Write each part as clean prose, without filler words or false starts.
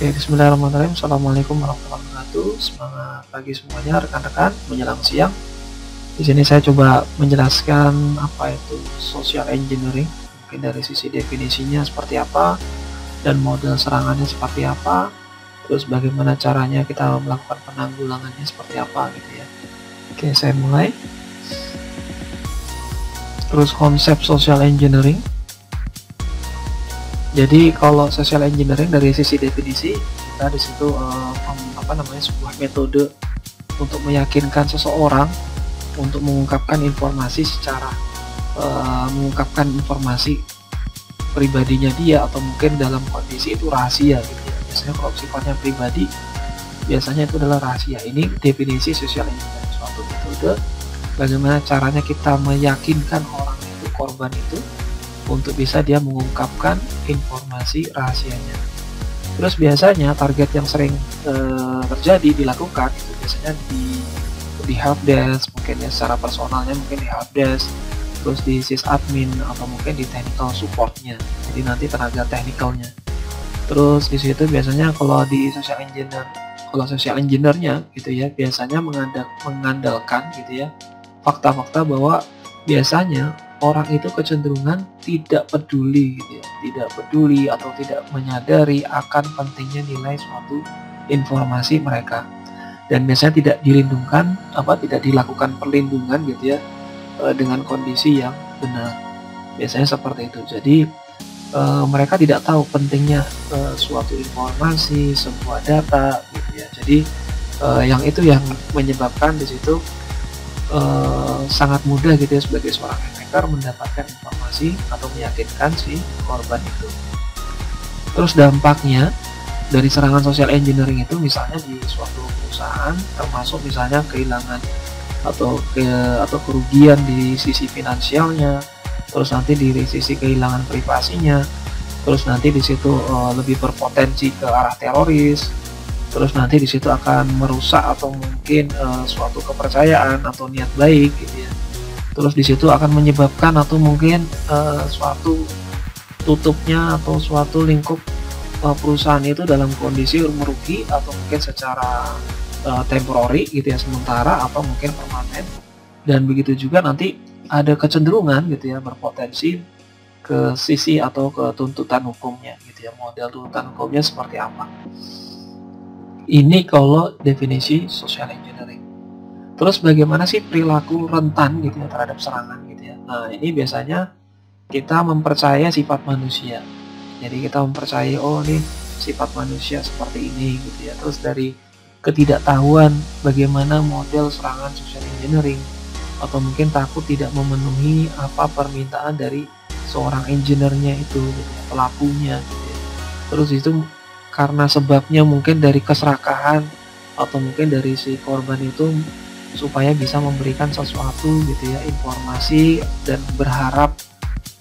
Oke, bismillahirrahmanirrahim. Assalamualaikum warahmatullahi wabarakatuh. Semangat pagi semuanya rekan-rekan menjelang siang. Di sini saya coba menjelaskan apa itu social engineering, mungkin dari sisi definisinya seperti apa dan model serangannya seperti apa, terus bagaimana caranya kita melakukan penanggulangannya seperti apa gitu ya. Oke, saya mulai. Terus konsep social engineering. Jadi kalau social engineering dari sisi definisi kita di situ sebuah metode untuk meyakinkan seseorang untuk mengungkapkan informasi secara mengungkapkan informasi pribadinya dia, atau mungkin dalam kondisi itu rahasia gitu ya. Biasanya kalau sifatnya pribadi biasanya itu adalah rahasia. Ini definisi social engineering, suatu metode bagaimana caranya kita meyakinkan orang itu, korban itu, untuk bisa dia mengungkapkan informasi rahasianya. Terus biasanya target yang sering terjadi dilakukan itu biasanya di helpdesk, mungkin ya secara personalnya mungkin di helpdesk, terus di sysadmin atau mungkin di technical supportnya, jadi nanti tenaga teknikalnya. Terus di situ biasanya kalau di social engineer-nya gitu ya, biasanya mengandalkan gitu ya fakta-fakta bahwa biasanya orang itu kecenderungan tidak peduli gitu ya, tidak peduli atau tidak menyadari akan pentingnya nilai suatu informasi mereka, dan biasanya tidak tidak dilakukan perlindungan gitu ya dengan kondisi yang benar, biasanya seperti itu. Jadi mereka tidak tahu pentingnya suatu informasi, sebuah data gitu ya. Jadi yang itu yang menyebabkan di situ sangat mudah gitu ya sebagai seorang hacker mendapatkan informasi atau meyakinkan si korban itu. Terus dampaknya dari serangan social engineering itu misalnya di suatu perusahaan, termasuk misalnya kehilangan atau kerugian di sisi finansialnya, terus nanti di sisi kehilangan privasinya, terus nanti di situ lebih berpotensi ke arah teroris, terus nanti di situ akan merusak atau mungkin suatu kepercayaan atau niat baik gitu ya. Terus di situ akan menyebabkan atau mungkin suatu tutupnya atau suatu lingkup perusahaan itu dalam kondisi merugi, atau mungkin secara temporary gitu ya, sementara atau mungkin permanen. Dan begitu juga nanti ada kecenderungan gitu ya berpotensi ke sisi atau ke tuntutan hukumnya gitu ya, model tuntutan hukumnya seperti apa. Ini kalau definisi social engineering. Terus bagaimana sih perilaku rentan gitu ya terhadap serangan gitu ya. Nah, ini biasanya kita mempercaya sifat manusia. Jadi kita mempercayai, oh nih sifat manusia seperti ini gitu ya. Terus dari ketidaktahuan bagaimana model serangan social engineering, atau mungkin takut tidak memenuhi apa permintaan dari seorang engineer-nya itu gitu ya, pelakunya gitu ya. Terus itu karena sebabnya mungkin dari keserakahan atau mungkin dari si korban itu supaya bisa memberikan sesuatu gitu ya, informasi, dan berharap,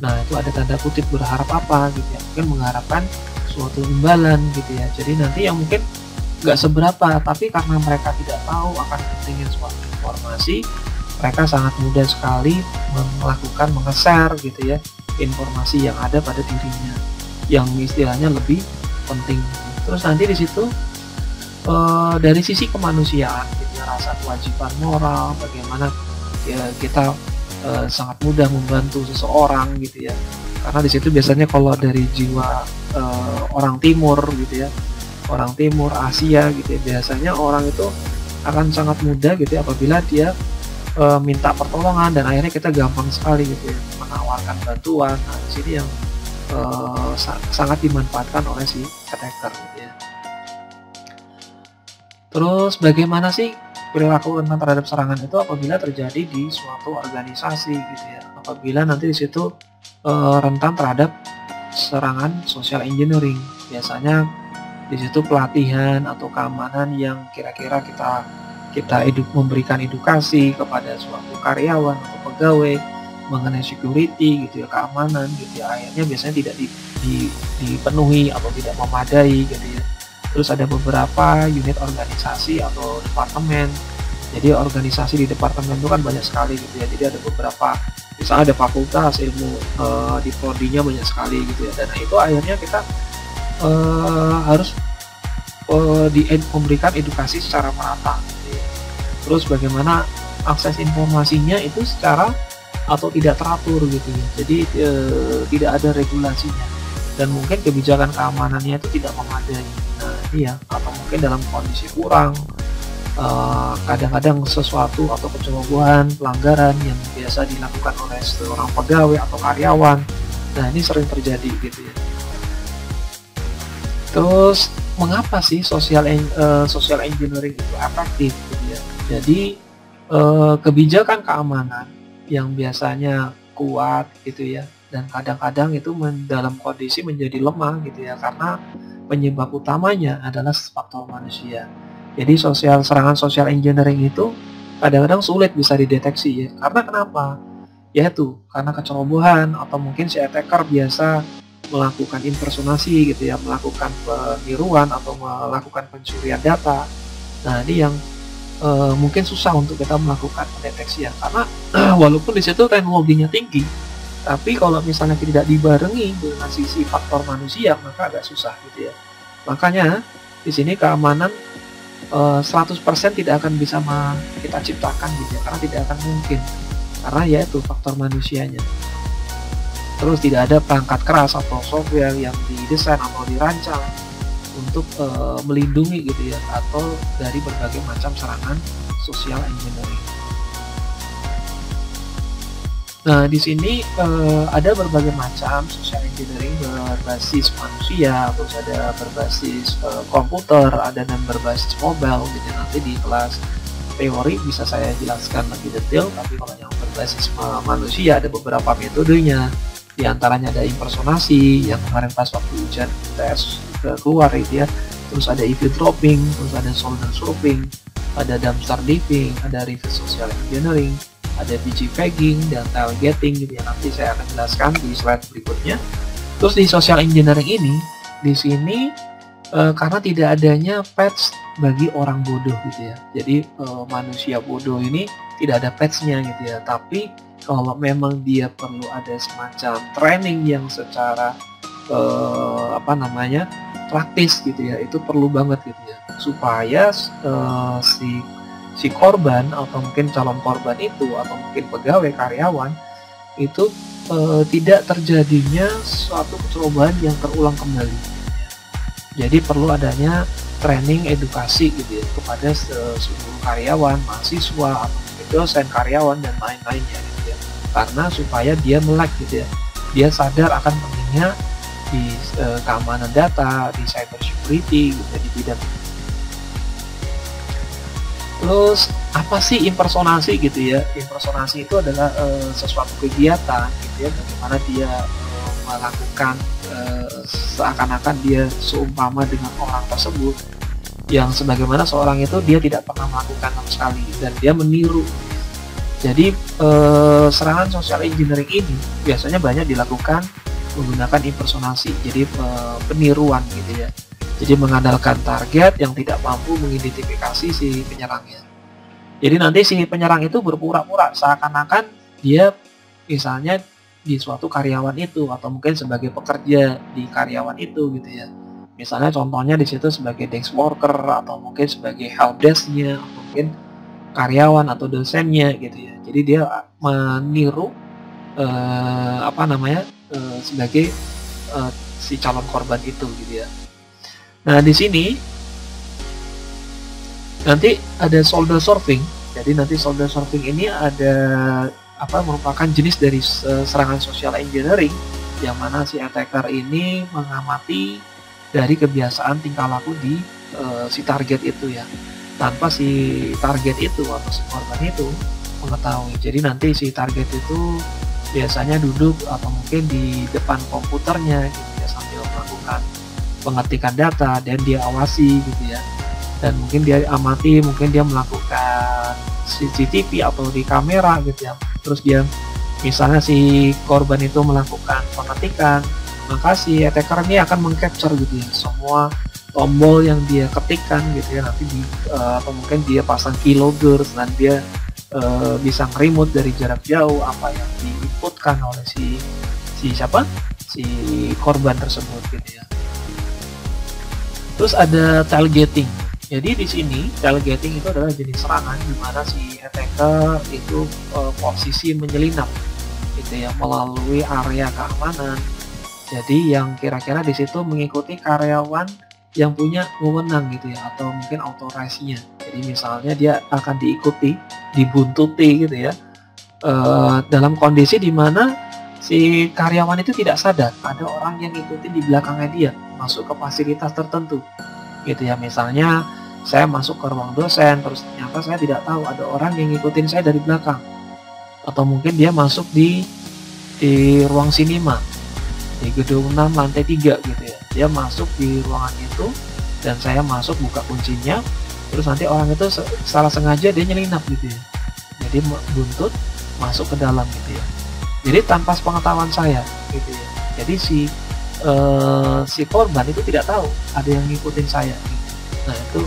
nah itu ada tanda kutip berharap apa gitu ya, mungkin mengharapkan suatu imbalan gitu ya. Jadi nanti yang mungkin nggak seberapa, tapi karena mereka tidak tahu akan pentingnya suatu informasi, mereka sangat mudah sekali melakukan menge-share gitu ya informasi yang ada pada dirinya yang istilahnya lebih penting. Terus nanti di situ dari sisi kemanusiaan gitu ya, rasa kewajiban moral, bagaimana ya kita sangat mudah membantu seseorang gitu ya, karena di situ biasanya kalau dari jiwa orang timur gitu ya, orang timur Asia gitu ya, biasanya orang itu akan sangat mudah gitu ya apabila dia minta pertolongan, dan akhirnya kita gampang sekali gitu ya menawarkan bantuan. Nah, di sini yang sangat dimanfaatkan oleh si attacker gitu ya. Terus bagaimana sih perilaku rentan terhadap serangan itu apabila terjadi di suatu organisasi gitu ya, apabila nanti di situ rentan terhadap serangan social engineering. Biasanya di situ pelatihan atau keamanan yang kira-kira kita memberikan edukasi kepada suatu karyawan atau pegawai mengenai security gitu ya, keamanan gitu ya, akhirnya biasanya tidak dipenuhi atau tidak memadai gitu ya. Terus ada beberapa unit organisasi atau departemen. Jadi organisasi di departemen itu kan banyak sekali gitu ya. Jadi ada beberapa, misalnya ada fakultas ilmu di prodinya banyak sekali gitu ya. Dan itu akhirnya kita harus memberikan edukasi secara merata gitu ya. Terus bagaimana akses informasinya itu secara atau tidak teratur gitu ya, jadi tidak ada regulasinya, dan mungkin kebijakan keamanannya itu tidak memadai. Nah iya, atau mungkin dalam kondisi kurang, kadang-kadang sesuatu atau kecerobohan, pelanggaran yang biasa dilakukan oleh seorang pegawai atau karyawan, nah ini sering terjadi gitu ya. Terus mengapa sih social engineering itu efektif gitu ya? Jadi kebijakan keamanan yang biasanya kuat gitu ya, dan kadang-kadang itu dalam kondisi menjadi lemah gitu ya, karena penyebab utamanya adalah faktor manusia. Jadi serangan social engineering itu kadang-kadang sulit bisa dideteksi ya. Karena kenapa? Yaitu karena kecerobohan, atau mungkin si attacker biasa melakukan impersonasi gitu ya, melakukan peniruan atau melakukan pencurian data. Nah ini yang mungkin susah untuk kita melakukan pendeteksian, karena walaupun di situ teknologinya tinggi, tapi kalau misalnya tidak dibarengi dengan sisi faktor manusia, maka agak susah gitu ya. Makanya di sini keamanan 100% tidak akan bisa kita ciptakan gitu ya, karena tidak akan mungkin, karena yaitu faktor manusianya. Terus tidak ada perangkat keras atau software yang didesain atau dirancang untuk melindungi gitu ya, atau dari berbagai macam serangan social engineering. Nah di sini ada berbagai macam social engineering berbasis manusia, terus ada berbasis komputer, ada dan berbasis mobile gitu. Nanti di kelas teori bisa saya jelaskan lebih detail, tapi kalau yang berbasis manusia ada beberapa metodenya. Di antaranya ada impersonasi yang kemarin pas waktu ujian tes keluar itu ya. Terus ada eavesdropping, terus ada solder surfing, ada dumpster diving, ada reverse social engineering, ada BG-pegging dan tailgating gitu ya. Nanti saya akan jelaskan di slide berikutnya. Terus di social engineering ini, di sini karena tidak adanya patch bagi orang bodoh gitu ya. Jadi manusia bodoh ini tidak ada patchnya gitu ya. Tapi kalau memang dia perlu ada semacam training yang secara praktis gitu ya, itu perlu banget gitu ya, supaya si korban atau mungkin calon korban itu, atau mungkin pegawai karyawan itu tidak terjadinya suatu kecerobohan yang terulang kembali. Jadi perlu adanya training edukasi gitu ya kepada seluruh karyawan, mahasiswa, atau mungkin dosen, karyawan dan lain-lainnya gitu ya. Karena supaya dia melek gitu ya, dia sadar akan pentingnya di keamanan data, di cyber security gitu ya, di bidang ini. Terus apa sih impersonasi gitu ya? Impersonasi itu adalah sesuatu kegiatan gitu ya, bagaimana dia melakukan seakan-akan dia seumpama dengan orang tersebut, yang sebagaimana seorang itu dia tidak pernah melakukan sama sekali dan dia meniru. Jadi serangan social engineering ini biasanya banyak dilakukan menggunakan impersonasi, jadi peniruan gitu ya. Jadi mengandalkan target yang tidak mampu mengidentifikasi si penyerangnya. Jadi nanti si penyerang itu berpura-pura seakan-akan dia misalnya di suatu karyawan itu, atau mungkin sebagai pekerja di karyawan itu gitu ya. Misalnya contohnya di situ sebagai desk worker, atau mungkin sebagai helpdesk-nya, atau mungkin karyawan atau dosennya gitu ya. Jadi dia meniru sebagai si calon korban itu gitu ya. Nah di sini nanti ada solder surfing. Jadi nanti solder surfing ini ada merupakan jenis dari serangan social engineering, yang mana si attacker ini mengamati dari kebiasaan tingkah laku di si target itu ya, tanpa si target itu atau si korban itu mengetahui. Jadi nanti si target itu biasanya duduk atau mungkin di depan komputernya gitu ya, sambil melakukan pengetikan data dan dia awasi gitu ya, dan mungkin dia amati, mungkin dia melakukan CCTV atau di kamera gitu ya. Terus dia misalnya si korban itu melakukan pengetikan, maka si attacker ini akan mengcapture gitu ya semua tombol yang dia ketikkan gitu ya, nanti atau mungkin dia pasang keyloggers dan dia bisa nge-remote dari jarak jauh apa yang diinputkan oleh si korban tersebut gitu ya. Terus ada tailgating. Jadi di sini tailgating itu adalah jenis serangan di mana si attacker itu posisi menyelinap gitu ya melalui area keamanan. Jadi yang kira-kira di situ mengikuti karyawan yang punya wewenang gitu ya atau mungkin authorized-nya. Jadi misalnya dia akan diikuti, dibuntuti gitu ya. Dalam kondisi di mana si karyawan itu tidak sadar ada orang yang ngikutin di belakangnya dia masuk ke fasilitas tertentu gitu ya. Misalnya saya masuk ke ruang dosen, terus ternyata saya tidak tahu ada orang yang ngikutin saya dari belakang. Atau mungkin dia masuk di ruang sinema, di gedung 6 lantai 3 gitu ya. Dia masuk di ruangan itu, dan saya masuk buka kuncinya, terus nanti orang itu salah sengaja dia nyelinap gitu ya. Jadi buntut, masuk ke dalam gitu ya. Jadi tanpa sepengetahuan saya gitu ya. Jadi si korban itu tidak tahu ada yang ngikutin saya gitu. Nah itu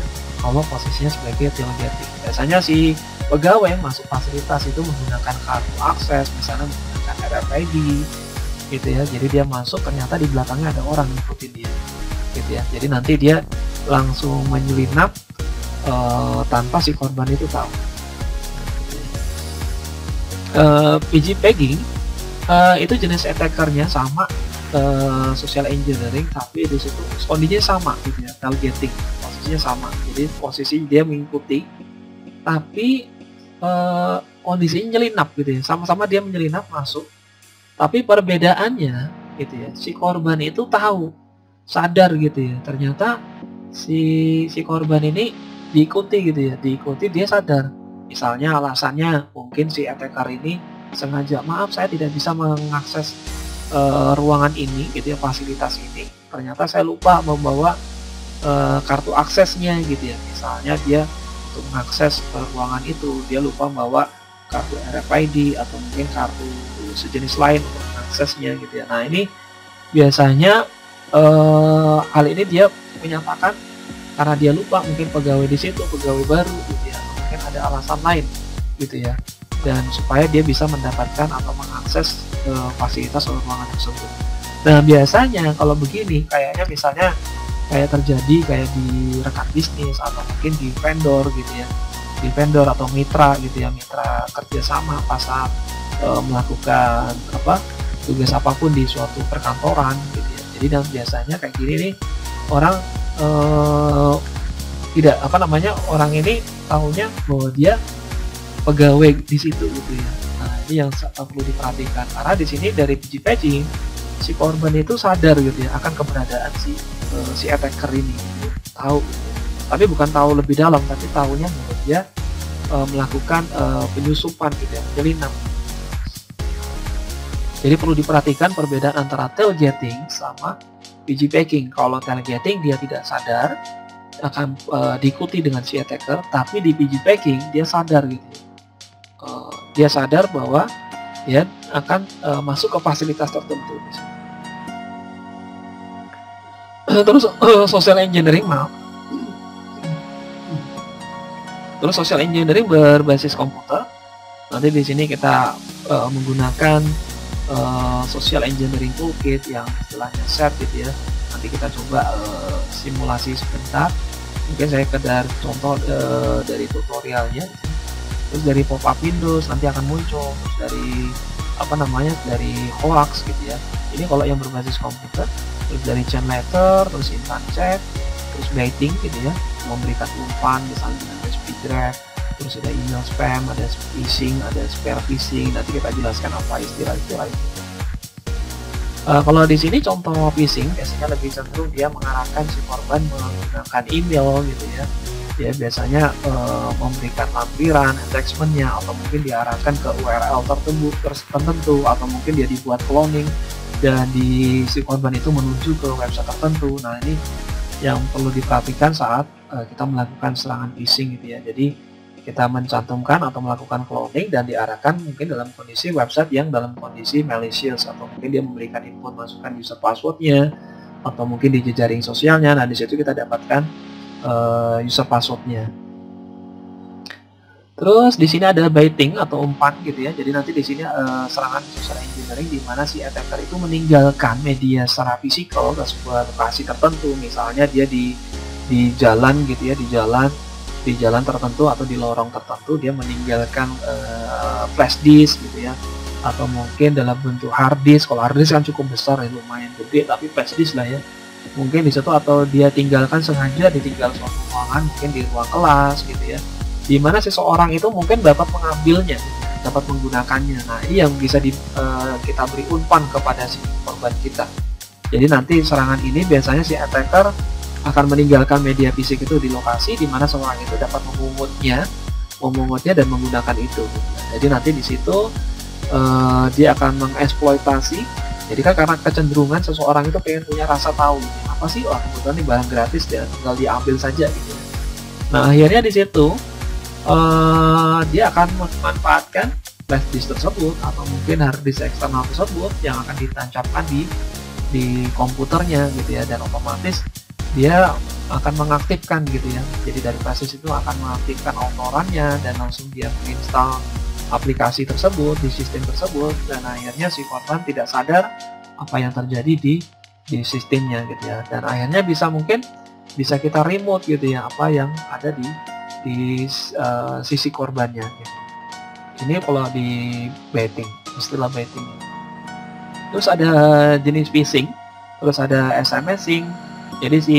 kalau posisinya sebagai tailgating. Biasanya si pegawai yang masuk fasilitas itu menggunakan kartu akses, misalnya menggunakan RFID gitu ya. Jadi dia masuk ternyata di belakangnya ada orang ngikutin dia gitu ya. Jadi nanti dia langsung menyelinap tanpa si korban itu tahu. PG pegging itu jenis attackernya sama social engineering, tapi di situ kondisinya sama gitu ya, tailgating posisinya sama. Jadi posisi dia mengikuti, tapi kondisinya nyelinap gitu ya, sama-sama dia menyelinap masuk. Tapi perbedaannya gitu ya, si korban itu tahu, sadar gitu ya, ternyata si korban ini diikuti gitu ya, diikuti, dia sadar. Misalnya alasannya mungkin si attacker ini sengaja, maaf saya tidak bisa mengakses ruangan ini gitu ya, fasilitas ini, ternyata saya lupa membawa kartu aksesnya gitu ya. Misalnya dia untuk mengakses ruangan itu dia lupa membawa kartu RFID atau mungkin kartu sejenis lain untuk mengaksesnya gitu ya. Nah ini biasanya hal ini dia menyatakan karena dia lupa, mungkin pegawai di situ pegawai baru gitu ya, mungkin ada alasan lain gitu ya, dan supaya dia bisa mendapatkan atau mengakses fasilitas ruangan tersebut. Nah biasanya kalau begini kayaknya misalnya kayak terjadi kayak di rekan bisnis atau mungkin di vendor gitu ya, di vendor atau mitra gitu ya, mitra kerjasama pas saat melakukan tugas apapun di suatu perkantoran gitu ya. Jadi dan biasanya kayak gini nih orang tidak orang ini tahunya bahwa dia pegawai di situ gitu ya. Nah ini yang perlu diperhatikan, karena di sini dari PG pegging si korban itu sadar gitu ya akan keberadaan si attacker ini gitu. Tahu gitu. Tapi bukan tahu lebih dalam, tapi tahunya bahwa dia melakukan penyusupan gitu ya, menyelinap. Jadi perlu diperhatikan perbedaan antara tailgating sama PG pegging. Kalau tailgating dia tidak sadar akan diikuti dengan si attacker, tapi di PG pegging dia sadar gitu. Dia sadar bahwa dia akan masuk ke fasilitas tertentu. Terus social engineering Terus social engineering berbasis komputer. Nanti di sini kita menggunakan social engineering toolkit yang istilahnya SET gitu ya. Nanti kita coba simulasi sebentar. Mungkin saya kedar contoh dari tutorialnya. Terus dari pop-up Windows nanti akan muncul, terus dari dari hoax gitu ya. Ini kalau yang berbasis komputer, terus dari chain letter, terus instant chat, terus baiting gitu ya, memberikan umpan misalnya dengan speed draft, terus ada email spam, ada phishing, ada spare phishing. Nanti kita jelaskan apa istilah-istilah itu. Kalau di sini contoh phishing biasanya lebih cenderung dia mengarahkan si korban menggunakan email gitu ya. Dia biasanya memberikan lampiran, attachmentnya, atau mungkin diarahkan ke URL tertentu, atau mungkin dia dibuat cloning dan si korban itu menuju ke website tertentu. Nah ini yang perlu diperhatikan saat kita melakukan serangan phishing gitu ya. Jadi kita mencantumkan atau melakukan cloning dan diarahkan mungkin dalam kondisi website yang dalam kondisi malicious, atau mungkin dia memberikan input masukan user passwordnya, atau mungkin di jejaring sosialnya. Nah di situ kita dapatkan user passwordnya. Terus di sini ada baiting atau umpan gitu ya. Jadi nanti di sini serangan social engineering di mana si attacker itu meninggalkan media secara fisikal ke sebuah lokasi tertentu. Misalnya dia di di jalan gitu ya, di jalan tertentu atau di lorong tertentu dia meninggalkan flash disk gitu ya, atau mungkin dalam bentuk hard disk. Kalau hard disk kan cukup besar ya, lumayan gede, tapi flash disk lah ya, mungkin di situ, atau dia tinggalkan sengaja, ditinggal suatu ruangan, mungkin di ruang kelas gitu ya, di mana seseorang itu mungkin dapat mengambilnya, dapat menggunakannya. Nah, ini yang bisa kita beri umpan kepada si korban kita. Jadi nanti serangan ini biasanya si attacker akan meninggalkan media fisik itu di lokasi di mana seorang itu dapat memungutnya dan menggunakan itu. Jadi nanti di situ dia akan mengeksploitasi. Jadi kan karena kecenderungan seseorang itu pengen punya rasa tahu, apa sih, oh kebetulan ini barang gratis, dia tinggal diambil saja gitu. Nah, akhirnya di situ dia akan memanfaatkan flash disk tersebut atau mungkin hard disk eksternal tersebut yang akan ditancapkan di komputernya gitu ya, dan otomatis dia akan mengaktifkan gitu ya. Jadi dari flash disk itu akan mengaktifkan autorannya dan langsung dia menginstal aplikasi tersebut di sistem tersebut, dan akhirnya si korban tidak sadar apa yang terjadi di sistemnya gitu ya, dan akhirnya bisa kita remote gitu ya apa yang ada di sisi korbannya gitu. Ini kalau di betting, istilah betting. Terus ada jenis phishing, terus ada SMSing. Jadi si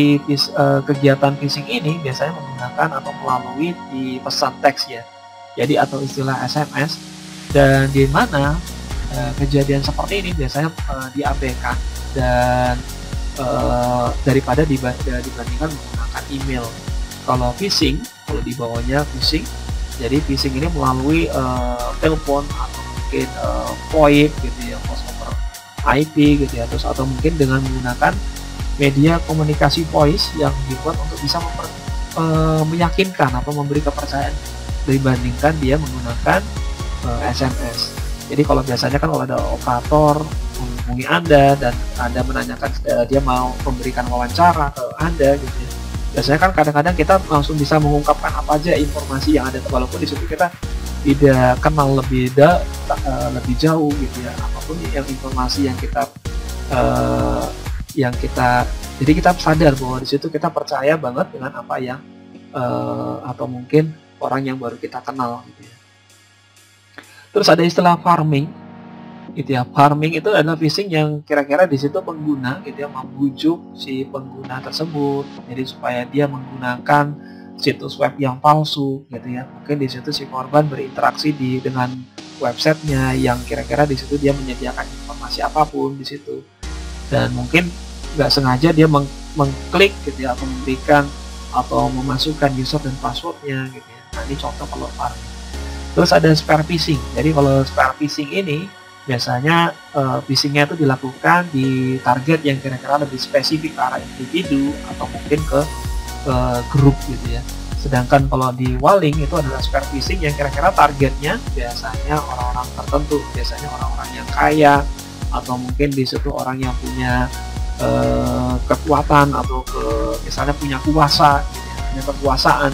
kegiatan phishing ini biasanya menggunakan atau melalui di pesan teks ya, jadi atau istilah SMS, dan di mana kejadian seperti ini biasanya diabaikan dan daripada dibandingkan menggunakan email. Kalau phishing, kalau di bawahnya phishing, jadi phishing ini melalui telepon atau mungkin VoIP gitu ya, voice over IP gitu ya, terus atau mungkin dengan menggunakan media komunikasi voice yang dibuat untuk bisa meyakinkan atau memberi kepercayaan dibandingkan dia menggunakan SMS. Jadi kalau biasanya kan kalau ada operator menghubungi Anda dan Anda menanyakan dia mau memberikan wawancara ke Anda gitu ya, biasanya kan kadang-kadang kita langsung bisa mengungkapkan apa aja informasi yang ada, walaupun di situ kita tidak kenal lebih jauh gitu ya, apapun yang informasi yang kita jadi kita sadar bahwa di situ kita percaya banget dengan apa yang atau mungkin orang yang baru kita kenal gitu ya. Terus ada istilah farming gitu ya. Farming itu adalah phishing yang kira-kira di situ pengguna gitu ya membujuk si pengguna tersebut jadi supaya dia menggunakan situs web yang palsu gitu ya. Mungkin di situ si korban berinteraksi dengan websitenya yang kira-kira di situ dia menyediakan informasi apapun di situ, dan mungkin nggak sengaja dia mengklik gitu ya, atau memberikan atau memasukkan user dan passwordnya gitu ya. Nah, ini contoh kalau farming. Terus ada spear phishing. Jadi kalau spear phishing ini biasanya phishingnya itu dilakukan di target yang kira-kira lebih spesifik ke arah individu atau mungkin ke grup gitu ya. Sedangkan kalau di Walling itu adalah spear phishing yang kira-kira targetnya biasanya orang-orang tertentu, biasanya orang-orang yang kaya atau mungkin di situ orang yang punya kekuatan atau misalnya punya kuasa gitu ya, punya kekuasaan,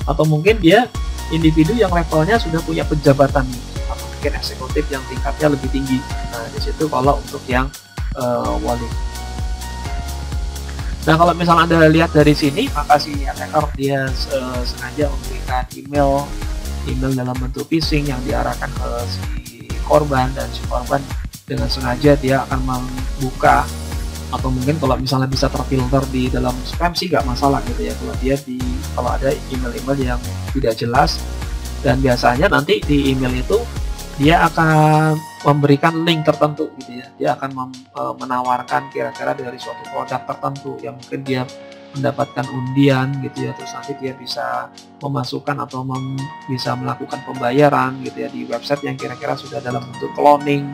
atau mungkin dia individu yang levelnya sudah punya penjabatan atau mungkin eksekutif yang tingkatnya lebih tinggi. Nah, di situ kalau untuk yang Walling. Nah, kalau misalnya Anda lihat dari sini, maka si attacker dia sengaja memberikan email dalam bentuk phishing yang diarahkan ke si korban, dan si korban dengan sengaja dia akan membuka, atau mungkin kalau misalnya bisa terfilter di dalam spam sih nggak masalah gitu ya, kalau ada email-email yang tidak jelas. Dan biasanya nanti di email itu dia akan memberikan link tertentu gitu ya, dia akan menawarkan kira-kira dari suatu produk tertentu yang mungkin dia mendapatkan undian gitu ya, terus nanti dia bisa memasukkan atau bisa melakukan pembayaran gitu ya di website yang kira-kira sudah dalam bentuk cloning,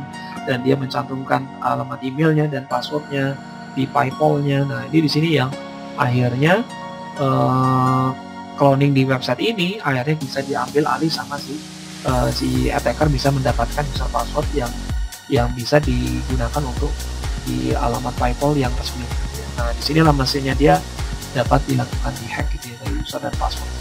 dan dia mencantumkan alamat emailnya dan passwordnya di PayPal-nya. Nah, ini di sini yang akhirnya cloning di website ini akhirnya bisa diambil alih sama si attacker, bisa mendapatkan user password yang bisa digunakan untuk di alamat PayPal yang resmi. Nah, di sinilah mesinnya dia dapat dilakukan dihack gitu ya, dari user dan password.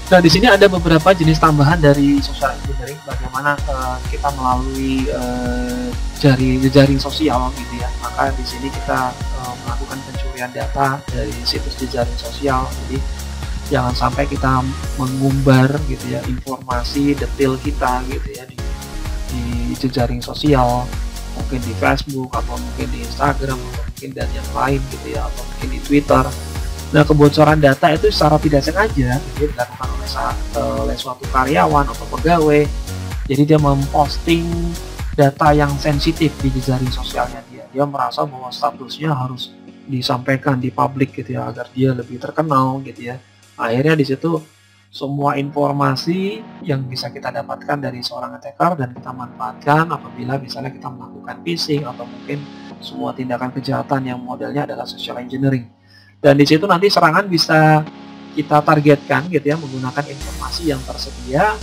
Nah, di sini ada beberapa jenis tambahan dari social engineering, bagaimana kita melalui jejaring sosial gitu ya. Maka di sini kita melakukan pencurian data dari situs jejaring sosial. Jadi jangan sampai kita mengumbar gitu ya informasi detail kita gitu ya di jejaring sosial, mungkin di Facebook atau mungkin di Instagram atau mungkin dan yang lain gitu ya, atau mungkin di Twitter. Nah, kebocoran data itu secara tidak sengaja gitu, dilakukan oleh suatu karyawan atau pegawai. Jadi dia memposting data yang sensitif di jejaring sosialnya dia. Dia merasa bahwa statusnya harus disampaikan di publik gitu ya, agar dia lebih terkenal gitu ya. Akhirnya di situ semua informasi yang bisa kita dapatkan dari seorang attacker dan kita manfaatkan apabila misalnya kita melakukan phishing atau mungkin semua tindakan kejahatan yang modelnya adalah social engineering. Dan di situ nanti serangan bisa kita targetkan gitu ya menggunakan informasi yang tersedia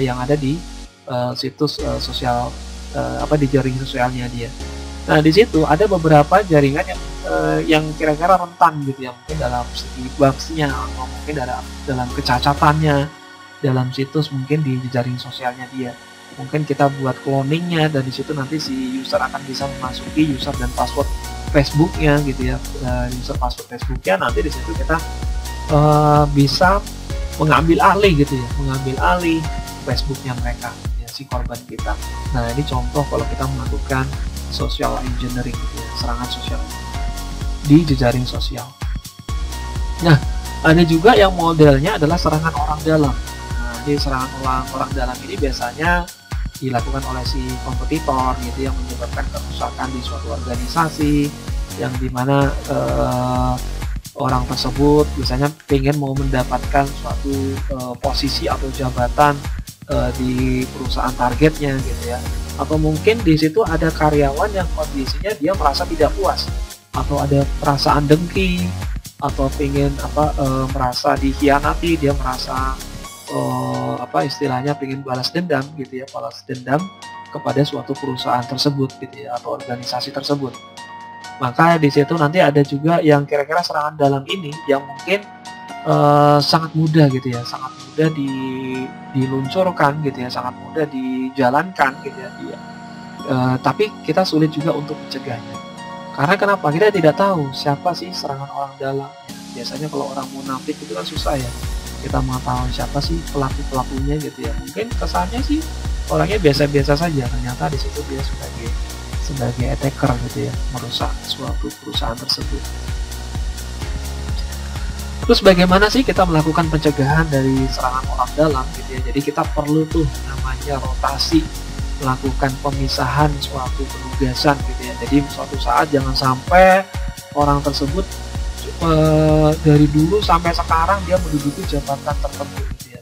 yang ada di situs sosial di jaring sosialnya dia. Nah, di situ ada beberapa jaringan yang kira-kira rentan gitu ya, mungkin dalam segi bugs-nya atau mungkin dalam kecacatannya dalam situs mungkin di jaring sosialnya dia. Mungkin kita buat cloningnya dan di situ nanti si user akan bisa memasuki user dan password Facebooknya gitu ya, user password Facebooknya. Nanti di situ kita bisa mengambil alih gitu ya, mengambil alih Facebooknya mereka ya, si korban kita. Nah, ini contoh kalau kita melakukan social engineering gitu ya, serangan sosial di jejaring sosial. Nah, ada juga yang modelnya adalah serangan orang dalam. Nah, di serangan orang dalam ini biasanya dilakukan oleh si kompetitor gitu yang menyebabkan kerusakan di suatu organisasi, yang dimana orang tersebut biasanya ingin mau mendapatkan suatu posisi atau jabatan di perusahaan targetnya gitu ya, atau mungkin di situ ada karyawan yang kondisinya dia merasa tidak puas atau ada perasaan dengki atau ingin merasa dikhianati, dia merasa istilahnya ingin balas dendam gitu ya, balas dendam kepada suatu perusahaan tersebut gitu ya, atau organisasi tersebut. Maka di situ nanti ada juga yang kira-kira serangan dalam ini yang mungkin sangat mudah gitu ya, sangat mudah diluncurkan gitu ya, sangat mudah dijalankan gitu ya dia. Tapi kita sulit juga untuk mencegahnya. Karena kenapa? Kita tidak tahu siapa sih serangan orang dalam. Biasanya kalau orang munafik itu kan susah ya, kita mengetahui siapa sih pelakunya gitu ya. Mungkin kesannya sih orangnya biasa-biasa saja, ternyata di situ dia sebagai attacker gitu ya, merusak suatu perusahaan tersebut. Terus bagaimana sih kita melakukan pencegahan dari serangan orang dalam gitu ya? Jadi kita perlu tuh namanya rotasi, melakukan pemisahan suatu penugasan gitu ya. Jadi suatu saat jangan sampai orang tersebut dari dulu sampai sekarang dia menduduki jabatan tertentu gitu ya,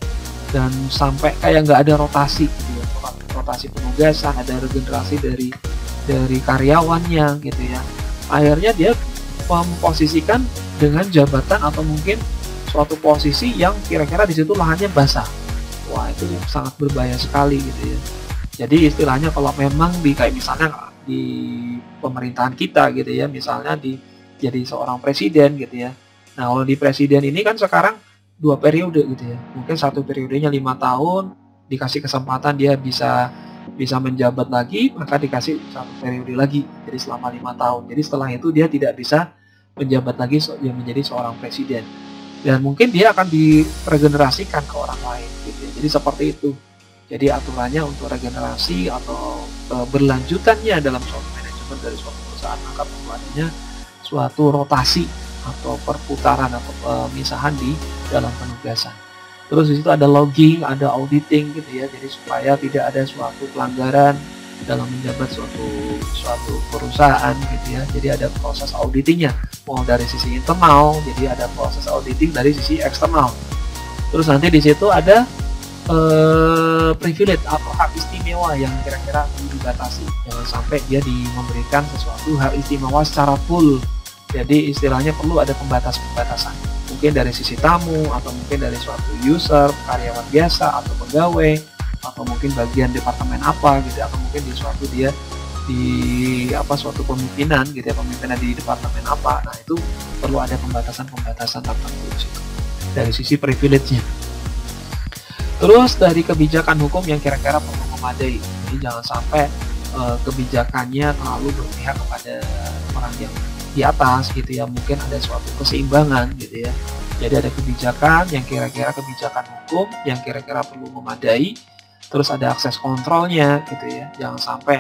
dan sampai kayak nggak ada rotasi gitu ya, rotasi penugasan, ada regenerasi dari karyawannya gitu ya. Akhirnya dia memposisikan dengan jabatan atau mungkin suatu posisi yang kira-kira di situ lahannya basah. Wah, itu sangat berbahaya sekali gitu ya. Jadi istilahnya kalau memang kayak misalnya di pemerintahan kita gitu ya, misalnya jadi seorang presiden gitu ya. Nah, kalau di presiden ini kan sekarang 2 periode gitu ya. Mungkin satu periodenya 5 tahun, dikasih kesempatan dia bisa menjabat lagi, maka dikasih satu periode lagi. Jadi selama 5 tahun. Jadi setelah itu dia tidak bisa menjabat lagi menjadi seorang presiden. Dan mungkin dia akan diregenerasikan ke orang lain gitu ya. Jadi seperti itu. Jadi aturannya untuk regenerasi atau berlanjutannya dalam suatu manajemen dari suatu perusahaan, maka perlu adanya suatu rotasi atau perputaran atau pemisahan di dalam penugasan. Terus di situ ada logging, ada auditing gitu ya. Jadi supaya tidak ada suatu pelanggaran dalam menjabat suatu perusahaan gitu ya. Jadi ada proses auditingnya, mau dari sisi internal, jadi ada proses auditing dari sisi eksternal. Terus nanti di situ ada privilege atau hak istimewa yang kira-kira dibatasi. Jangan sampai dia memberikan sesuatu hak istimewa secara full. Jadi istilahnya perlu ada pembatas-pembatasan. Mungkin dari sisi tamu, atau mungkin dari suatu user, karyawan biasa, atau pegawai, atau mungkin bagian departemen apa gitu, atau mungkin di suatu pemimpinan gitu ya, pemimpinan di departemen apa. Nah, itu perlu ada pembatasan-pembatasan tertentu di situ dari sisi privilege-nya. Terus dari kebijakan hukum yang kira-kira perlu memadai. Jadi jangan sampai kebijakannya terlalu berpihak kepada orang yang di atas gitu ya, mungkin ada suatu keseimbangan gitu ya. Jadi ada kebijakan yang kira-kira kebijakan hukum yang kira-kira perlu memadai, terus ada akses kontrolnya gitu ya. Jangan sampai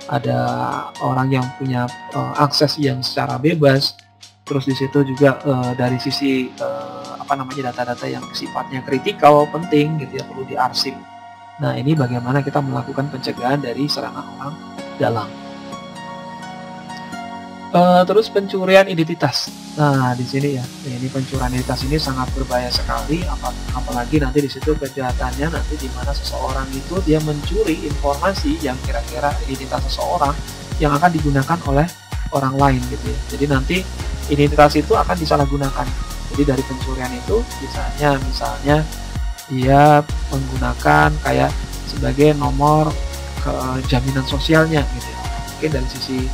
ada orang yang punya akses yang secara bebas. Terus di situ juga dari sisi data-data yang sifatnya kritikal penting gitu ya, perlu diarsip. Nah, ini bagaimana kita melakukan pencegahan dari serangan orang dalam. Terus pencurian identitas. Nah, di sini ya, ini pencurian identitas ini sangat berbahaya sekali, apalagi nanti di situ kejahatannya nanti di mana seseorang itu dia mencuri informasi yang kira-kira identitas seseorang yang akan digunakan oleh orang lain gitu ya. Jadi nanti identitas itu akan disalahgunakan. Jadi dari pencurian itu misalnya dia menggunakan kayak sebagai nomor jaminan sosialnya gitu ya. Mungkin dari sisi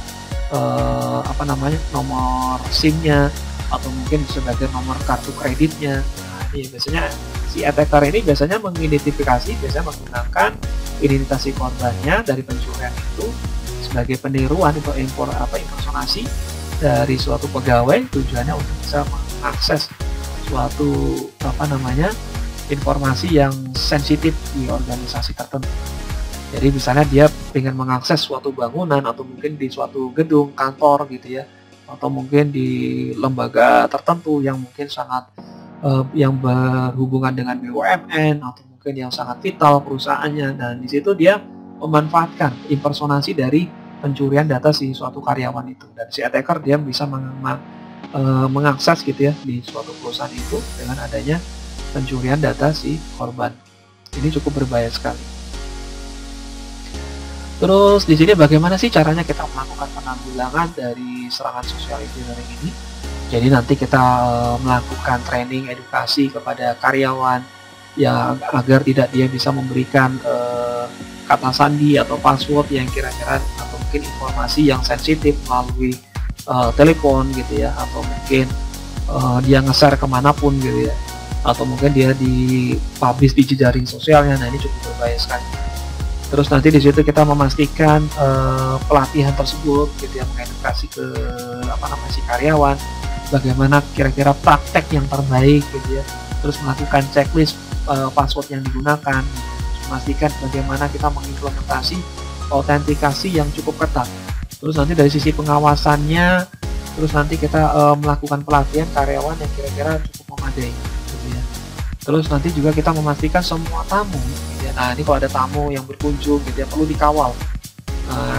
nomor SIM-nya atau mungkin sebagai nomor kartu kreditnya. Nah, ini biasanya si attacker ini biasanya menggunakan identitas si korbannya dari pencurian itu sebagai peniruan atau impersonasi dari suatu pegawai, tujuannya untuk bisa mengakses suatu informasi yang sensitif di organisasi tertentu. Jadi misalnya dia ingin mengakses suatu bangunan atau mungkin di suatu gedung kantor gitu ya, atau mungkin di lembaga tertentu yang mungkin sangat yang berhubungan dengan BUMN atau mungkin yang sangat vital perusahaannya. Dan di situ dia memanfaatkan impersonasi dari pencurian data si suatu karyawan itu, dan si attacker dia bisa mengakses gitu ya di suatu perusahaan itu dengan adanya pencurian data si korban. Ini cukup berbahaya sekali. Terus di sini bagaimana sih caranya kita melakukan penanggulangan dari serangan social engineering ini? Jadi nanti kita melakukan training edukasi kepada karyawan ya agar tidak dia bisa memberikan kata sandi atau password yang kira-kira atau mungkin informasi yang sensitif melalui telepon gitu ya, atau mungkin dia nge-share kemanapun gitu ya, atau mungkin dia di-publish di jejaring sosialnya. Nah, ini cukup berbahaya sekali. Terus nanti di situ kita memastikan pelatihan tersebut gitu ya, mengedukasi ke si karyawan bagaimana kira-kira praktek yang terbaik gitu ya. Terus melakukan checklist password yang digunakan, memastikan bagaimana kita mengimplementasi autentikasi yang cukup ketat. Terus nanti dari sisi pengawasannya, terus nanti kita melakukan pelatihan karyawan yang kira-kira cukup memadai gitu ya. Terus nanti juga kita memastikan semua tamu gitu ya. Nah, ini kalau ada tamu yang berkunjung gitu ya, perlu dikawal.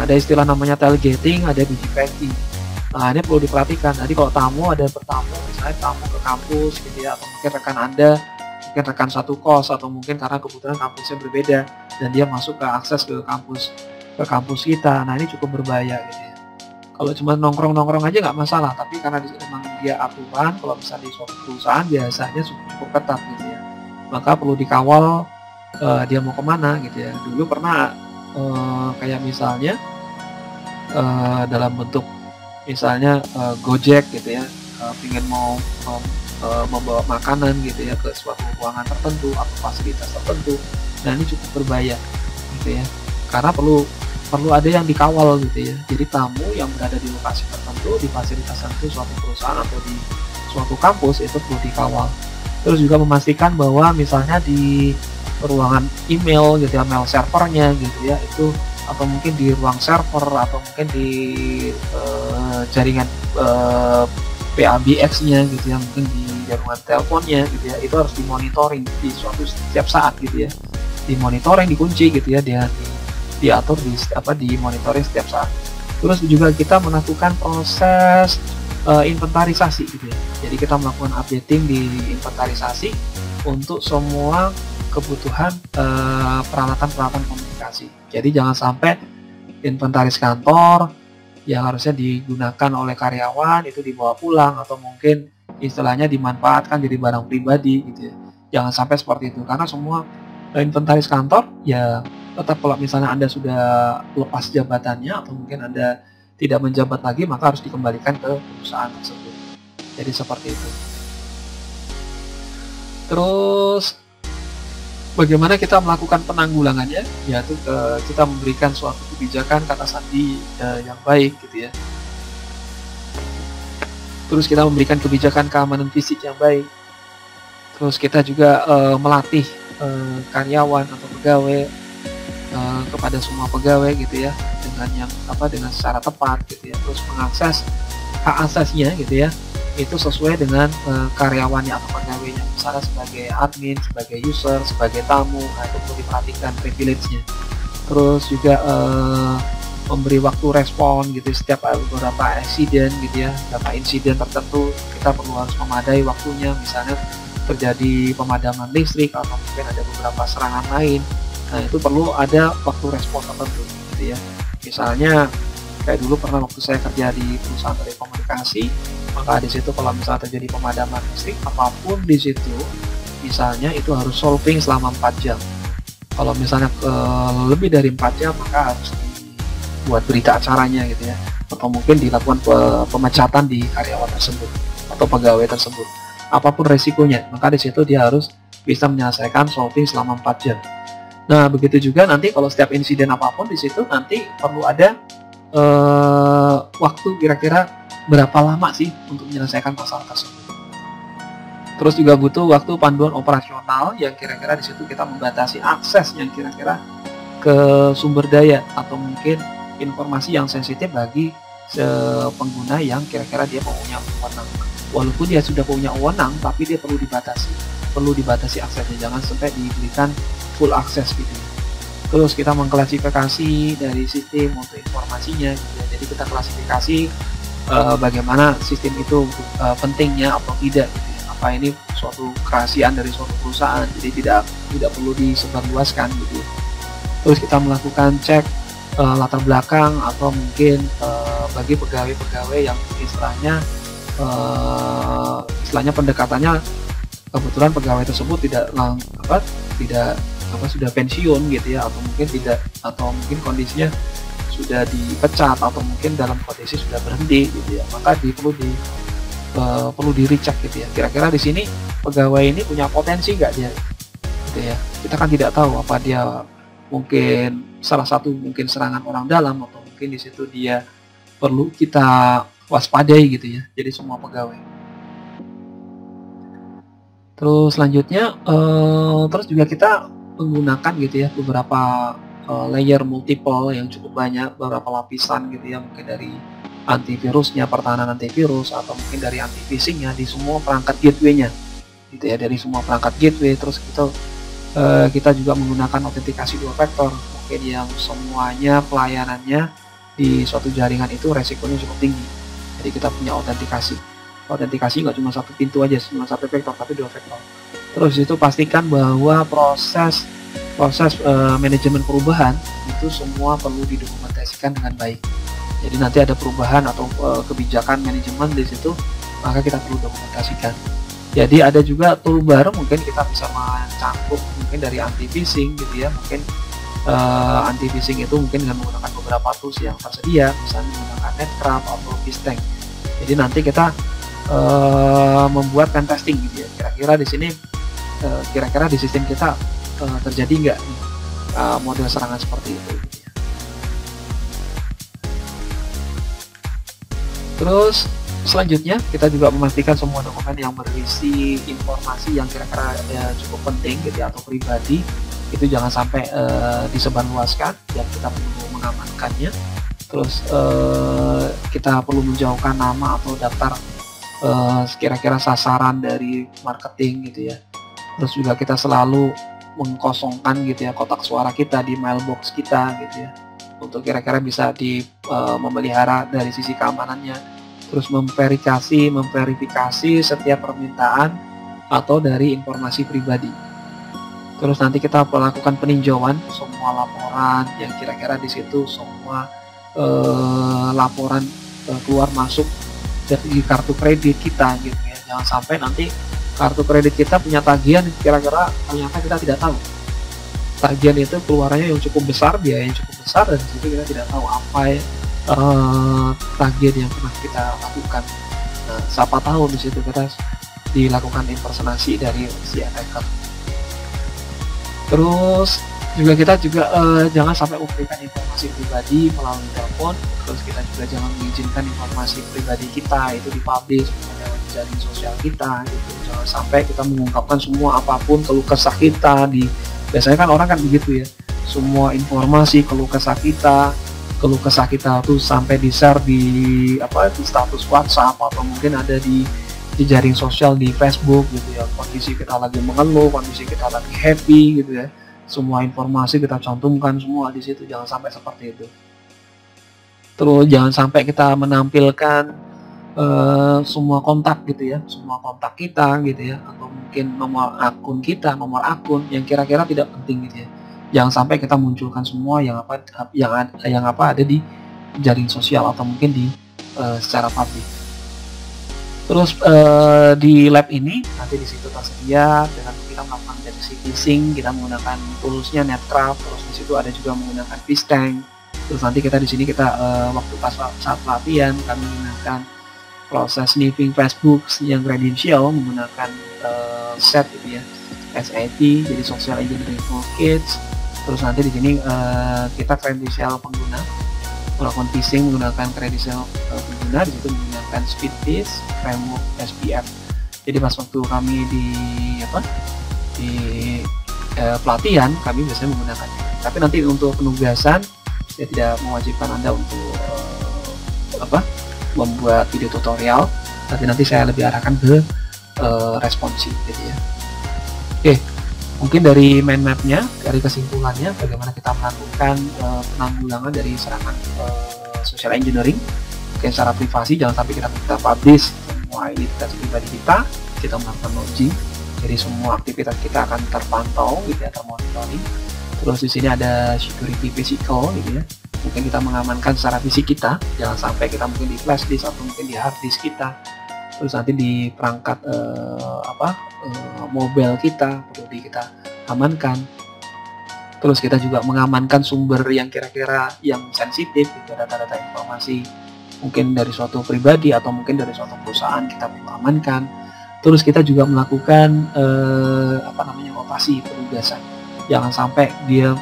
Ada istilah namanya tailgating, ada digipacking. Nah, ini perlu diperhatikan. Jadi kalau tamu ada bertamu, misalnya tamu ke kampus gitu ya, atau mungkin rekan Anda, mungkin rekan satu kos, atau mungkin karena kebetulan kampusnya berbeda dan dia masuk ke akses ke kampus kita. Nah, ini cukup berbahaya gitu ya. Kalau cuma nongkrong-nongkrong aja nggak masalah, tapi karena memang dia aturan, kalau misalnya di suatu perusahaan biasanya cukup ketat gitu ya. Maka perlu dikawal dia mau kemana gitu ya. Dulu pernah kayak misalnya dalam bentuk misalnya Gojek gitu ya, ingin mau membawa makanan gitu ya ke suatu ruangan tertentu atau fasilitas tertentu. Nah, ini cukup berbahaya gitu ya, karena perlu ada yang dikawal gitu ya. Jadi tamu yang berada di lokasi tertentu, di fasilitas tertentu suatu perusahaan atau di suatu kampus itu perlu dikawal. Terus juga memastikan bahwa misalnya di ruangan email gitu ya, mail servernya gitu ya, itu atau mungkin di ruang server atau mungkin di jaringan PABX-nya gitu ya, mungkin di jaringan teleponnya gitu ya, itu harus dimonitoring di suatu setiap saat gitu ya, dimonitoring, dikunci gitu ya, diatur dimonitoring setiap saat. Terus juga kita melakukan proses inventarisasi gitu ya. Jadi kita melakukan updating di inventarisasi untuk semua kebutuhan peralatan komunikasi. Jadi jangan sampai inventaris kantor yang harusnya digunakan oleh karyawan itu dibawa pulang atau mungkin istilahnya dimanfaatkan jadi barang pribadi gitu ya. Jangan sampai seperti itu, karena semua inventaris kantor ya tetap kalau misalnya Anda sudah lepas jabatannya atau mungkin Anda tidak menjabat lagi, maka harus dikembalikan ke perusahaan tersebut. Jadi seperti itu. Terus Bagaimana kita melakukan penanggulangannya, yaitu kita memberikan suatu kebijakan kata sandi yang baik gitu ya. Terus kita memberikan kebijakan keamanan fisik yang baik. Terus kita juga melatih karyawan atau pegawai kepada semua pegawai gitu ya, dengan secara tepat gitu ya. Terus mengakses hak asasnya gitu ya, itu sesuai dengan karyawannya atau pegawainya, misalnya sebagai admin, sebagai user, sebagai tamu, itu perlu diperhatikan privilege-nya. Terus juga memberi waktu respon gitu setiap beberapa insiden gitu ya, beberapa insiden tertentu kita perlu harus memadai waktunya, misalnya terjadi pemadaman listrik atau mungkin ada beberapa serangan lain. Nah, itu perlu ada waktu respon tertentu gitu ya. Misalnya kayak dulu pernah waktu saya kerja di perusahaan telekomunikasi, maka di situ kalau misalnya terjadi pemadaman listrik apapun di situ, misalnya itu harus solving selama 4 jam. Kalau misalnya lebih dari 4 jam, maka harus dibuat berita acaranya gitu ya, atau mungkin dilakukan pemecatan di karyawan tersebut atau pegawai tersebut. Apapun resikonya, maka di situ dia harus bisa menyelesaikan solving selama 4 jam. Nah, begitu juga nanti kalau setiap insiden apapun di situ nanti perlu ada waktu kira-kira berapa lama sih untuk menyelesaikan masalah tersebut. Terus juga butuh waktu panduan operasional yang kira-kira di situ kita membatasi akses yang kira-kira ke sumber daya atau mungkin informasi yang sensitif bagi pengguna yang kira-kira dia punya wewenang. Walaupun dia sudah punya wewenang, tapi dia perlu dibatasi aksesnya, jangan sampai diberikan full akses gitu. Terus kita mengklasifikasi dari sistem untuk informasinya gitu ya. Jadi kita klasifikasi bagaimana sistem itu pentingnya atau tidak gitu ya. Apa ini suatu kerahasiaan dari suatu perusahaan, jadi tidak perlu disebarluaskan gitu ya. Terus kita melakukan cek latar belakang atau mungkin bagi pegawai-pegawai yang istilahnya pendekatannya kebetulan pegawai tersebut sudah pensiun gitu ya, atau mungkin kondisinya sudah dipecat atau mungkin dalam kondisi sudah berhenti gitu ya, maka perlu di recheck gitu ya, kira-kira di sini pegawai ini punya potensi nggak dia gitu ya. Kita kan tidak tahu apa dia mungkin salah satu mungkin serangan orang dalam, atau mungkin di situ dia perlu kita waspadai gitu ya, jadi semua pegawai. Terus selanjutnya terus juga kita menggunakan gitu ya beberapa layer multiple yang cukup banyak, beberapa lapisan gitu ya, mungkin dari antivirusnya, pertahanan antivirus, atau mungkin dari anti phishingnya di semua perangkat gateway-nya gitu ya, dari semua perangkat gateway. Terus kita juga menggunakan autentikasi 2 faktor, mungkin yang semuanya pelayanannya di suatu jaringan itu resikonya cukup tinggi, jadi kita punya autentikasi nggak cuma 1 pintu aja, cuma 1 vektor, tapi 2 vektor. Terus itu pastikan bahwa proses manajemen perubahan itu semua perlu didokumentasikan dengan baik. Jadi nanti ada perubahan atau kebijakan manajemen di situ, maka kita perlu dokumentasikan. Jadi ada juga toolbar, mungkin kita bisa mencangkup mungkin dari anti phishing gitu ya, mungkin anti phishing itu mungkin dengan menggunakan beberapa tools yang tersedia, misalnya menggunakan Netcraft atau Phishtank. Jadi nanti kita membuat pen testing gitu ya, kira-kira di sini kira-kira di sistem kita terjadi nggak model serangan seperti itu gitu ya. Terus selanjutnya kita juga memastikan semua dokumen yang berisi informasi yang kira-kira cukup penting gitu ya, atau pribadi, itu jangan sampai disebarluaskan, dan kita perlu mengamankannya. Terus kita perlu menjauhkan nama atau daftar kira-kira sasaran dari marketing gitu ya. Terus juga kita selalu mengkosongkan gitu ya kotak suara kita di mailbox kita gitu ya, untuk kira-kira bisa memelihara dari sisi keamanannya. Terus memverifikasi setiap permintaan atau dari informasi pribadi. Terus nanti kita melakukan peninjauan semua laporan yang kira-kira di situ semua laporan keluar masuk dari kartu kredit kita gitu ya. Jangan sampai nanti kartu kredit kita punya tagihan kira-kira ternyata kita tidak tahu. Tagihan itu keluarannya yang cukup besar, biaya yang cukup besar, dan disitu kita tidak tahu apa tagihan yang pernah kita lakukan. Nah, siapa tahu di situ kita dilakukan impersonasi dari si attacker. Terus juga kita juga jangan sampai memberikan informasi pribadi melalui telepon. Terus kita juga jangan mengizinkan informasi pribadi kita itu dipublish lewat jaring sosial kita gitu. Jangan sampai kita mengungkapkan semua apapun keluh kesah kita di, biasanya kan orang kan begitu ya, semua informasi keluh kesah kita tuh sampai di share di di status WhatsApp atau mungkin ada di jaring sosial di Facebook gitu ya. Kondisi kita lagi mengeluh, kondisi kita lagi happy gitu ya, semua informasi kita cantumkan semua di situ. Jangan sampai seperti itu. Terus jangan sampai kita menampilkan semua kontak gitu ya, semua kontak kita gitu ya, atau mungkin nomor akun kita, nomor akun yang kira-kira tidak penting gitu ya. Jangan sampai kita munculkan semua yang ada di jaring sosial atau mungkin di secara publik. Terus di lab ini nanti di situ tersedia dengan kita melakukan deteksi phishing, kita menggunakan toolsnya Netcraft. Terus di situ ada juga menggunakan Phishtank. Terus nanti kita di sini kita waktu saat pelatihan kami menggunakan proses sniffing Facebook yang credential menggunakan SET gitu ya, SAT, jadi Social Engineering Toolkits. Terus nanti di sini kita credential pengguna, melakukan phishing menggunakan credential pengguna, di situ menggunakan SpeedPhish, framework SPF. Jadi pas waktu kami di pelatihan kami biasanya menggunakannya. Tapi nanti untuk penugasan saya tidak mewajibkan Anda untuk membuat video tutorial, tapi nanti saya lebih arahkan ke responsif gitu ya. Oke, mungkin dari mind mapnya, dari kesimpulannya bagaimana kita melakukan penanggulangan dari serangan social engineering. Oke, secara privasi jangan sampai kita publish semua identitas pribadi kita melakukan login, jadi semua aktivitas kita akan terpantau gitu ya, termonitoring. Terus di sini ada security physical gitu ya, mungkin kita mengamankan secara fisik kita, jangan sampai kita mungkin di flash disk atau mungkin di hard disk kita. Terus nanti di perangkat mobile kita perlu kita amankan. Terus kita juga mengamankan sumber yang kira-kira yang sensitif gitu, data-data informasi mungkin dari suatu pribadi atau mungkin dari suatu perusahaan kita perlu amankan. Terus kita juga melakukan rotasi penugasan, jangan sampai dia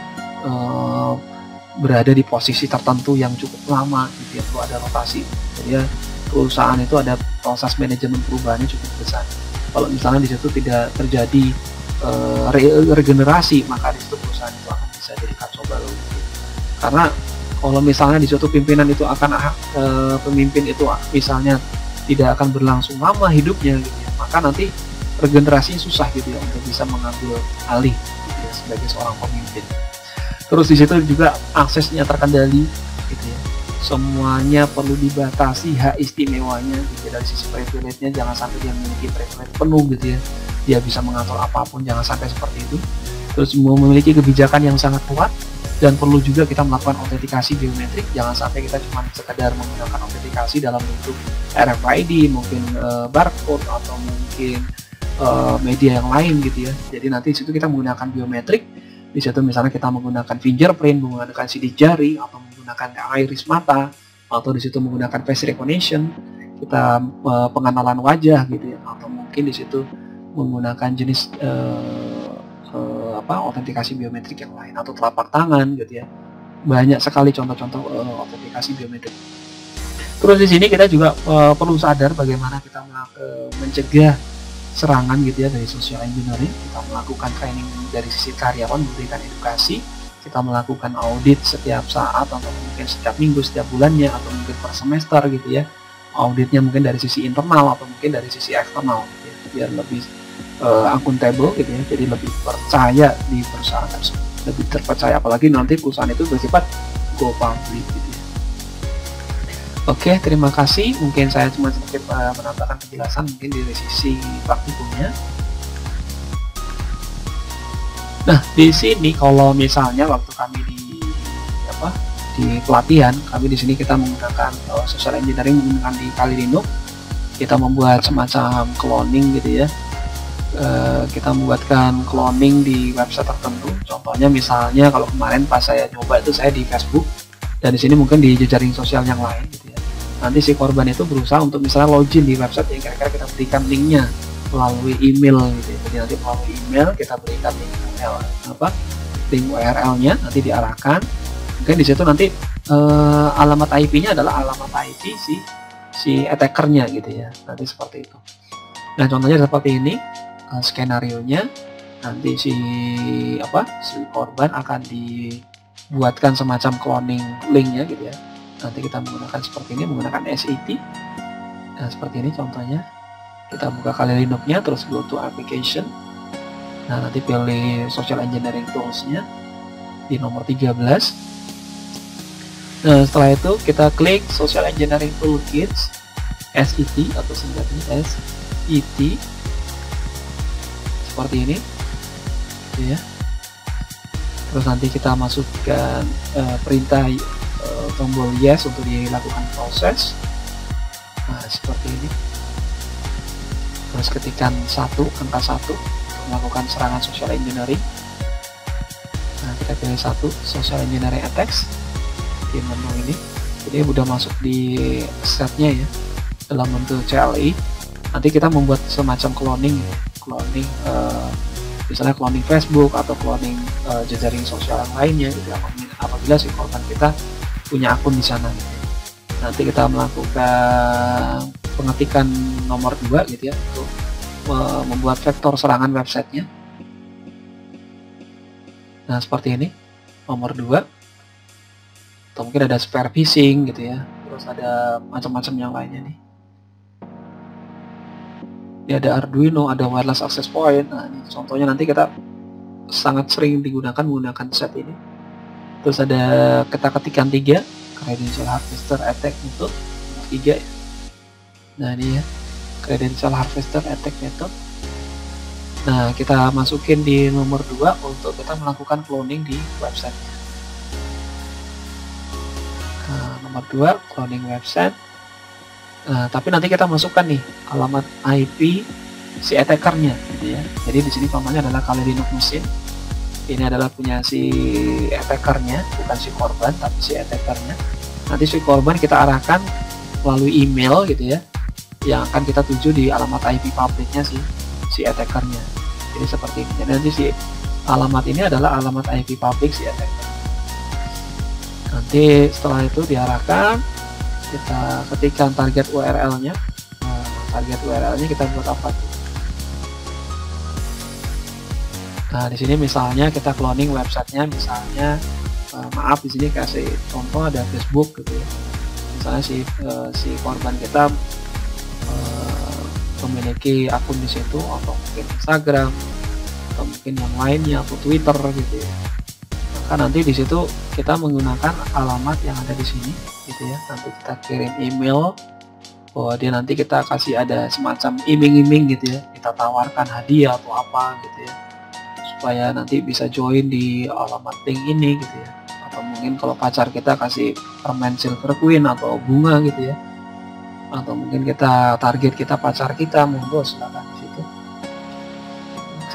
berada di posisi tertentu yang cukup lama gitu ya, perlu ada rotasi. Jadi ya, perusahaan itu ada proses manajemen perubahannya cukup besar. Kalau misalnya di situ tidak terjadi regenerasi, maka di situ perusahaan itu akan bisa jadi kacau balau gitu. Karena kalau misalnya di suatu pimpinan itu pemimpin itu misalnya tidak akan berlangsung lama hidupnya gitu ya, maka nanti regenerasinya susah gitu ya untuk bisa mengambil alih gitu ya, sebagai seorang pemimpin. Terus di situ juga aksesnya terkendali gitu ya, semuanya perlu dibatasi hak istimewanya gitu ya. Dari sisi privilege-nya jangan sampai dia memiliki privilege penuh gitu ya, dia bisa mengatur apapun, jangan sampai seperti itu. Terus memiliki kebijakan yang sangat kuat, dan perlu juga kita melakukan autentikasi biometrik, jangan sampai kita cuma sekedar menggunakan autentikasi dalam bentuk RFID, mungkin barcode atau mungkin media yang lain gitu ya. Jadi nanti di situ kita menggunakan biometrik, di situ misalnya kita menggunakan fingerprint, menggunakan sidik jari, atau menggunakan iris mata, atau di situ menggunakan face recognition, kita pengenalan wajah gitu ya, atau mungkin di situ menggunakan jenis autentikasi biometrik yang lain, atau telapak tangan gitu ya. Banyak sekali contoh-contoh autentikasi biometrik. Terus di sini kita juga perlu sadar bagaimana kita mencegah serangan gitu ya dari social engineering. Kita melakukan training dari sisi karyawan, memberikan edukasi, kita melakukan audit setiap saat atau mungkin setiap minggu, setiap bulannya, atau mungkin per semester gitu ya. Auditnya mungkin dari sisi internal atau mungkin dari sisi eksternal gitu ya, biar lebih akuntabel gitu ya, jadi lebih percaya di perusahaan tersebut, lebih terpercaya, apalagi nanti perusahaan itu bersifat go public gitu ya. Oke, terima kasih. Mungkin saya cuma sedikit menambahkan penjelasan mungkin dari sisi praktikumnya. Nah, di sini kalau misalnya waktu kami di pelatihan, kami di sini kita menggunakan social engineering menggunakan di Kali Linux. Kita membuat semacam cloning gitu ya. Kita membuatkan cloning di website tertentu. Contohnya misalnya kalau kemarin pas saya coba itu saya di Facebook, dan di sini mungkin di jejaring sosial yang lain gitu ya. Nanti si korban itu berusaha untuk misalnya login di website yang kira-kira kita berikan linknya, melalui email gitu ya. Jadi nanti melalui email kita berikan link URL-nya, nanti diarahkan. Mungkin di situ nanti alamat IP-nya adalah alamat IP si attackernya gitu ya. Nanti seperti itu. Nah, contohnya seperti ini skenario-nya. Nanti si korban akan dibuatkan semacam cloning linknya gitu ya. Nanti kita menggunakan seperti ini, menggunakan SET. Nah, seperti ini contohnya. Kita buka Kali Linux-nya, terus go to application. Nah, nanti pilih social engineering tools-nya di nomor 13. Nah, setelah itu kita klik social engineering toolkits SET atau singkatnya SET seperti ini ya. Terus nanti kita masukkan perintah tombol yes untuk dilakukan proses. Nah, seperti ini. Terus ketikkan angka 1 untuk melakukan serangan social engineering. Nah, kita pilih 1 social engineering attacks di menu ini. Jadi udah masuk di setnya ya dalam bentuk CLI. Nanti kita membuat semacam cloning misalnya cloning Facebook atau cloning jejaring sosial yang lainnya gitu, apabila si korban kita punya akun di sana gitu. Nanti kita melakukan pengetikan nomor 2 gitu ya untuk membuat vektor serangan websitenya. Nah, seperti ini nomor 2, atau mungkin ada spare phishing gitu ya, terus ada macam-macam yang lainnya nih. Ini ada Arduino, ada wireless access point. Nah, ini contohnya nanti kita sangat sering digunakan menggunakan set ini. Terus ada kita ketikkan 3 credential harvester attack method 3 ya. Nah, ini ya credential harvester attack method. Nah, kita masukin di nomor 2 untuk kita melakukan cloning di website. Nah, nomor 2 cloning website. Nah, tapi nanti kita masukkan nih alamat IP si attackernya gitu ya. Jadi di sini contohnya adalah Kali Linux machine. Ini adalah punya si attackernya, bukan si korban tapi si attackernya. Nanti si korban kita arahkan melalui email gitu ya, yang akan kita tuju di alamat IP publiknya si attackernya. Jadi seperti ini. Jadi nanti si alamat ini adalah alamat IP publik si attacker. Nanti setelah itu diarahkan, kita ketikkan target URL-nya. Nah, target URL-nya kita buat apa tuh? Nah, di sini misalnya kita cloning websitenya, misalnya maaf di sini kasih contoh ada Facebook gitu ya. Misalnya si korban kita memiliki akun di situ, atau mungkin Instagram, atau mungkin yang lainnya, atau Twitter gitu ya. Maka nanti di situ kita menggunakan alamat yang ada di sini gitu ya. Nanti kita kirim email bahwa dia nanti kita kasih ada semacam iming-iming gitu ya, kita tawarkan hadiah atau apa gitu ya, supaya nanti bisa join di alamat link ini gitu ya. Atau mungkin kalau pacar kita kasih permen Silver Queen atau bunga gitu ya, atau mungkin kita target kita pacar kita, monggo silakan di situ.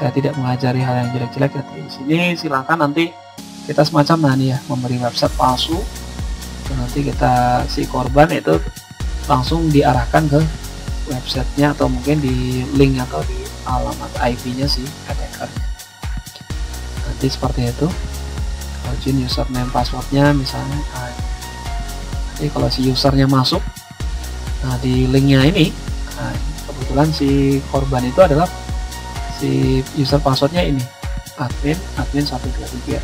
Saya tidak mengajari hal yang jelek-jelek ya. Di sini silakan nanti kita semacam nih ya, memberi website palsu. Nanti kita si korban itu langsung diarahkan ke websitenya, atau mungkin di link atau di alamat IP-nya si attackernya. Nanti seperti itu. Login username passwordnya misalnya. Nanti kalau si usernya masuk, nah di linknya ini, nah, kebetulan si korban itu adalah si user passwordnya ini admin 123.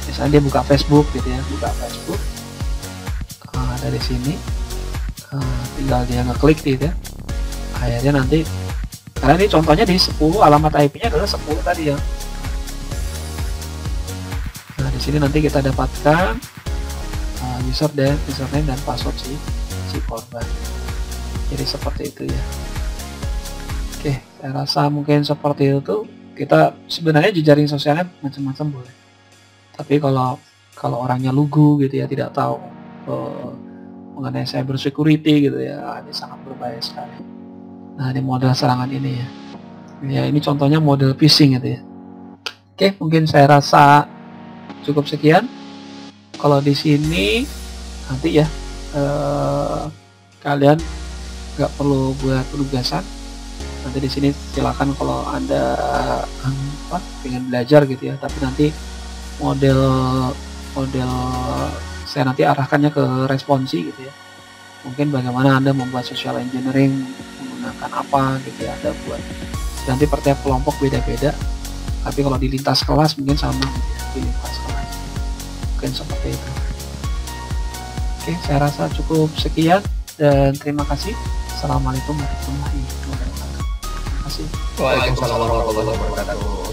Misalnya dia buka Facebook gitu ya, buka Facebook. Dari sini tinggal dia ngeklik gitu ya. Akhirnya nanti, karena ini contohnya di 10, alamat IP-nya adalah 10 tadi ya. Nah, di sini nanti kita dapatkan username dan password si korban. Jadi seperti itu ya. Oke, saya rasa mungkin seperti itu. Kita sebenarnya jejaring sosialnya macam-macam boleh. Tapi kalau orangnya lugu gitu ya, tidak tahu mengenai cyber security gitu ya, ini sangat berbahaya sekali. Nah, ini model serangan ini ya. Ya, ini contohnya model phishing gitu ya. Oke, mungkin saya rasa cukup sekian. Kalau di sini nanti ya kalian nggak perlu buat penugasan, Nanti di sini silakan kalau Anda pengen belajar gitu ya, tapi nanti model model saya nanti arahkannya ke responsi gitu ya. Mungkin bagaimana Anda membuat social engineering menggunakan apa gitu ya, Anda buat. Nanti per tiap kelompok beda-beda, tapi kalau di lintas kelas mungkin sama gitu ya, di lintas kelas. Mungkin seperti itu. Oke, saya rasa cukup sekian dan terima kasih. Assalamualaikum warahmatullahi wabarakatuh. Terima kasih. Waalaikumsalam warahmatullahi wabarakatuh.